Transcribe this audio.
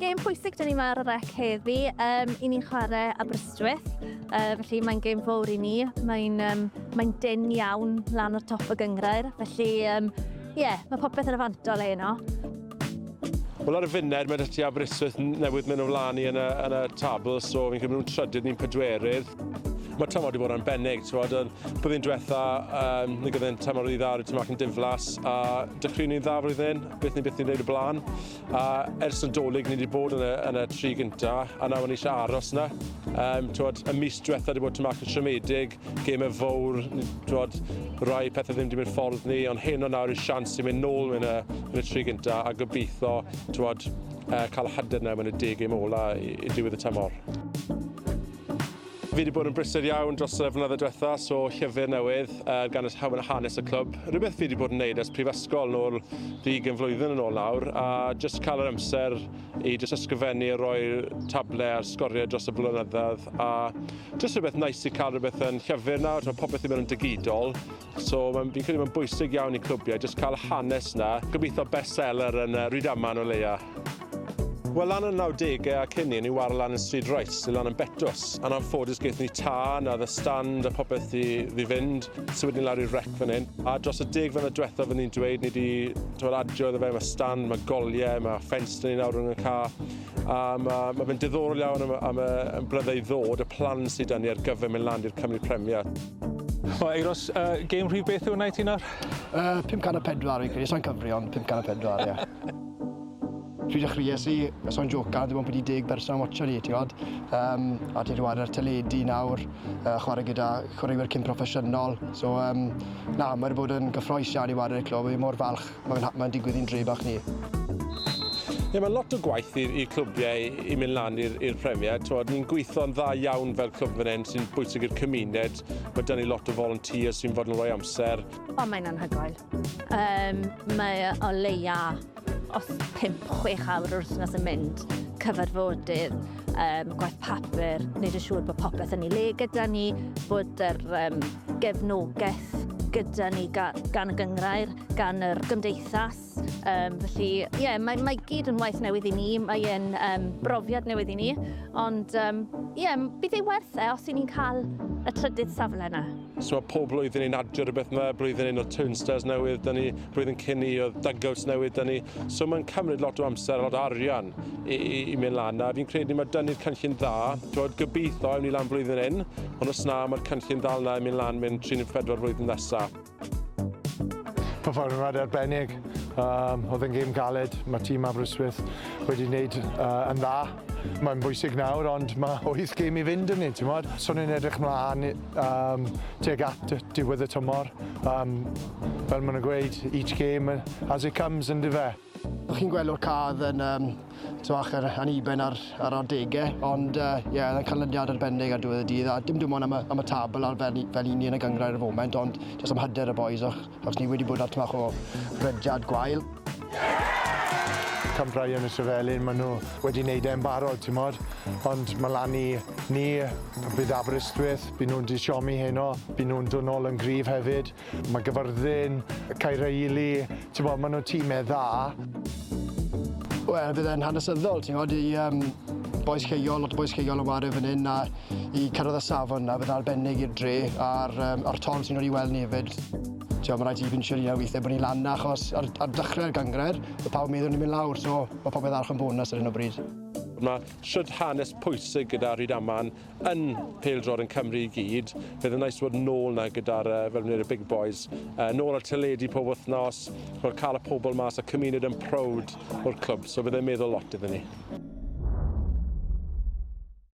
gêm pwysig dyn ni yma ar y rec heddi. I ni'n chwarae Aberystwyth, felly mae'n gêm fawr i ni. Mae'n dyn iawn lan o'r top y gyngrair, felly mae popeth yn y fantol heno. Wel, ar y funed, mae ti Aberystwyth newydd mynd o flaen i yn y tabl, so fi'n cymryd nhw'n trydydd ni'n pedwerydd. Mae tymor wedi bod yn arbennig, byddai'n diwetha, ni gyda'n tymor i dda ar y tymor yn diflas, a dechrau ni'n dda flwyddyn, beth ni'n gwneud y blaen. Ers yn dolyg ni wedi bod yn y tri gyntaf, a nawr ni eisiau aros yna. Y mis diwetha wedi bod tymor yn siomedig, gemau fawr, rai pethau ddim wedi mynd ffordd ni, ond hyn o nawr yw'r sians i mynd nôl yn y tri gyntaf, a gobeithio cael y hyder yna mewn y 10 gêm ola i diwedd y tymor. Fi wedi bod yn brysur iawn dros y flynyddoedd diwetha, so llyfr newydd gan hanes y clwb. Rhywbeth fi wedi bod yn gwneud ers prifysgol nôl 20 flwyddyn yn ôl nawr, a jyst cael yr amser i jyst ysgrifennu a rhoi table ar sgoriau dros y blynyddoedd, a jyst rhywbeth neis i cael rhywbeth yn llyfr nawr, mae popeth i mewn yn digidol, so fi'n credu mae'n bwysig iawn i clwbiau, jyst cael y hanes yna, gobeithio bestseller yn Rhydaman o leia. Wel, lan yn 90au a cynni, ni war lan yn Stryd Roes, lan yn Betws. Yn anffodus gaethon ni tân, a y stand a popeth i fynd. Symud ni lawr i'r rec fan hyn. A dros y 10 flynedd diwetha fyddwn ni'n dweud, ni wedi adio iddo fe, mae stand, mae goliau, mae ffenstr ni nawr yn y car. A mae fe'n diddorol iawn am y blyddau ddod, y plan sydd dyn ni ar gyfer mynd lan i'r Cymru Premier. Eiros, gêm rhyw beth yw'n neud ti nawr? 504, fi'n credu, so'n cyfri, ond 504, ie. Pryd dechreuais i, so'n jocan, dim ond bod i 10 berson yn watcho ni, ti'n gwybod. A ti'n rhywbeth ar teledu nawr, chwarae gyda chwaraewyr cyn proffesiynol. So, mae wedi bod yn gyffroes iawn i wario i'r clwb, mor falch, mae'n digwydd i'n dre bach ni. Mae lot o gwaith i'r clwbiau i mynd lan i'r Premier. Ni'n gweithio'n dda iawn fel clwb fan hyn sy'n bwysig i'r cymuned. Mae dyn ni lot o volunteers sy'n fod yn rhoi amser. Mae'n anhygoel. Mae o leia os 5-6 awr wrth nes yn mynd, cyfarfodydd, gwaith papur, wneud yn siŵr bod popeth yn ei le gyda ni, bod yr gefnogaeth gyda ni gan y gyngrair, gan yr gymdeithas. Felly, mae gyd yn waith newydd i ni, mae'n brofiad newydd i ni, ond bydd ei werth os i ni'n cael y trydydd safle yna. So mae pob blwyddyn ni'n adio rhywbeth yma, blwyddyn ni'n o turnstiles newydd, blwyddyn cynni o dugouts newydd dyn ni. So mae'n cymryd lot o amser, lot o arian i mynd lan. A fi'n credu mae dynnu'r cynllun dda. Gobeithio ewn ni lan blwyddyn hyn, ond os na, mae'r cynllun dal yna i mynd lan mynd 34 flwyddyn nesaf. Perfformiad arbennig. Oedd yn gêm galed, mae tîm Aberystwyth wedi gwneud yn dda. Mae'n bwysig nawr, ond mae 8 gêm i fynd yn ni, ti'n modd? So ni'n edrych mlaen tuag at diwedd y tymor. Fel maen nhw'n gweud, each game as it comes yn dife. Chi'n gweld o'r cath yn aniben ar 10au, ond yn canlyniad arbennig ar diwedd y dydd. A dim ond am y tabl ar fel i ni yn y gyngrair ar y foment, ond jyst am hyder y boys, achos ni wedi bod ar tymach o rediad gwael. Cymru yn y Trefelyn, maen nhw wedi gwneud e'n barod, ti'n modd? Ond mae lan i ni, bydd Aberystwyth, bydd nhw'n disiomi heno, bydd nhw'n dod nôl yn gryf hefyd. Mae Gyfyrddin, Caerhili, ti'n modd, maen nhw'n tîmau dda. Wel, bydd e'n hanesyddol, ti'n gwybod, i boes lleol, lot o boes lleol yn wario fan hyn, a i cyrraedd y safon yna, bydd arbennig i'r dre, a'r ton sy'n wedi weld ni hefyd. Mae rhaid i fi'n siŵr i weithio bod ni'n lan na, achos ar dechrau'r gyngrair, mae pawb meddwl ni'n mynd lawr, so mae popeth arch yn bonus ar hyn o bryd. Mae siwrd hanes pwysig gyda Rhydaman yn pêl-drod yn Cymru i gyd. Fydd yn neis bod nôl na gyda'r big boys. Nôl ar teledu pob wythnos, cael y pobl mas a cymuned yn proud o'r clwb, so bydd e'n meddwl lot iddyn ni.